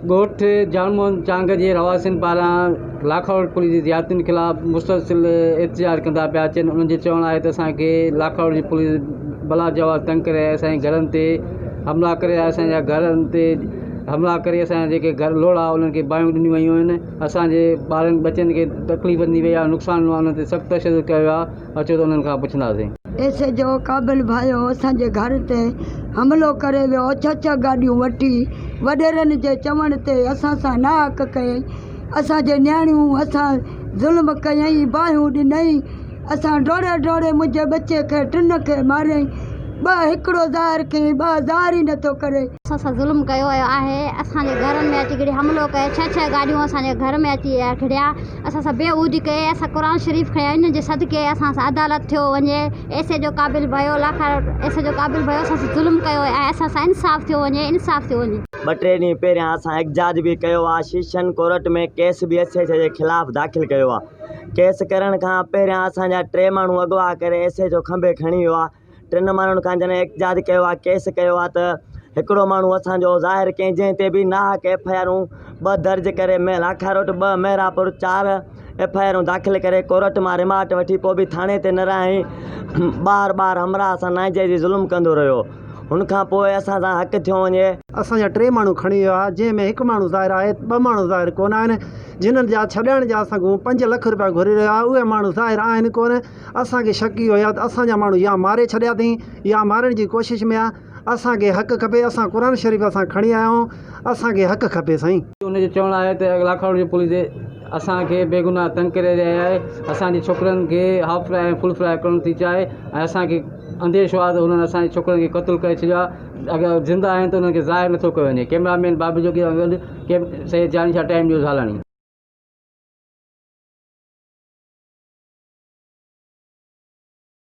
ॻोठ जानमोहन चांग जे रवासिन पारां लाखौड़ पुलिस जी ज़ियादतियुनि ख़िलाफ़ मुस्तसिल एहतजाज कंदा पिया अचनि। उन्हनि जो चवणु आहे त असांखे लाखौड़ जी पुलिस भला जवाब तंग करे असांजे घरनि ते हमला करे असांजा घरनि ते हमला करे असांजा जेके घर लोड़ा उन्हनि खे बाहियूं ॾिनियूं वयूं आहिनि। असांजे ॿारनि बचनि खे तकलीफ़ ॾिनी वई आहे, नुक़सानु उन्हनि ते सख़्तु तशदुद कयो आहे। अचो त उन्हनि खां पुछंदासीं। ऐसे जो क़ाबिल भाइयो असांजे घर ते हमिलो करे वियो, 6 गाॾियूं वठी वॾेरनि जे चवण ते असां सां नाहक कयईं, असांजे नियाणियूं असां ज़ुल्म कयईं, बाहियूं ॾिनई। असां डोड़े डोड़े मुंहिंजे बचे खे 3 खे मारियईं, हिकिड़ो ज़ाहिर कयईं, 2 ज़ाहिर ई नथो करे। असां सां ज़ुल्म कयो वियो आहे, असांजे घरनि में अची करे हमलो कयो, 6 गाॾियूं असांजे घर में अची खिड़िया, असां सां बेऊदी कए, असां क़ुर शरीफ़ खया, इन जे सदके असां सां अदालत थियो वञे। ऐसे जो क़ाबिल भयो ऐसे जो क़ाबिल भयो असां सां ज़ुल्म कयो ऐं असां सां इंसाफ़ थियो वञे, इंसाफ़ थियो वञे। 2-3 ॾींहं पहिरियां असां एहतजाज बि कयो आहे, सेशन कोर्ट में case B S H J ख़िलाफ़ु दाख़िल कयो आहे। केस करण खां पहिरियां असांजा 3 माण्हू अगवा करे एस एच जो खंभे खणी वियो आहे। 3 माण्हुनि खां जॾहिं एहतजाज कयो आहे, केस कयो आहे, त हिकिड़ो माण्हू असांजो ज़ाहिर कयईं, जंहिं ते बि नाहक FIR 2 दर्ज करे लाखारोट 2 मेहरापुर 4 FIR दाख़िल करे कोर्ट मां रिमांड वठी पोइ बि थाणे ते न रहाईं। बार हमरा सां नाइजाइज़ी ज़ुल्म कंदो रहियो। हुनखां पोइ असां सां हक़ थियो वञे। असांजा 3 माण्हू खणी वियो आहे, जंहिंमें 1 माण्हू ज़ाहिर आहे, 2 माण्हू ज़ाहिर कोन आहिनि। जिन्हनि जा छॾाइण जा असां 5 लख रुपया घुरी रहिया आहे, उहे माण्हू ज़ाहिर आहिनि कोन। असांखे शक इहो आहे त असांजा माण्हू या मारे छॾिया अथई या मारण जी कोशिशि में आहे। असांखे हक़ खपे, असां क़ुर शरीफ़ असां खणी आया आहियूं, असांखे हक़ खपे साईं। उनजो चवणु आहे त लाखौड़ जी पुलिस असांखे बेगुनाह तंग करे रही आहे, असांजी छोकिरनि खे हाफ फ्राई ऐं फुल फ्राई करणु थी चाहे, ऐं असांखे अंदेशो आहे त हुननि असांजे छोकिरनि खे क़तलु करे छॾियो आहे। अगरि ज़िंदा आहिनि त उन्हनि खे ज़ाहिर नथो कयो वञे। कैमरामैन बाबू जोगी गॾु सैयद जानी शाह, टाइम न्यूज़, हालाणी।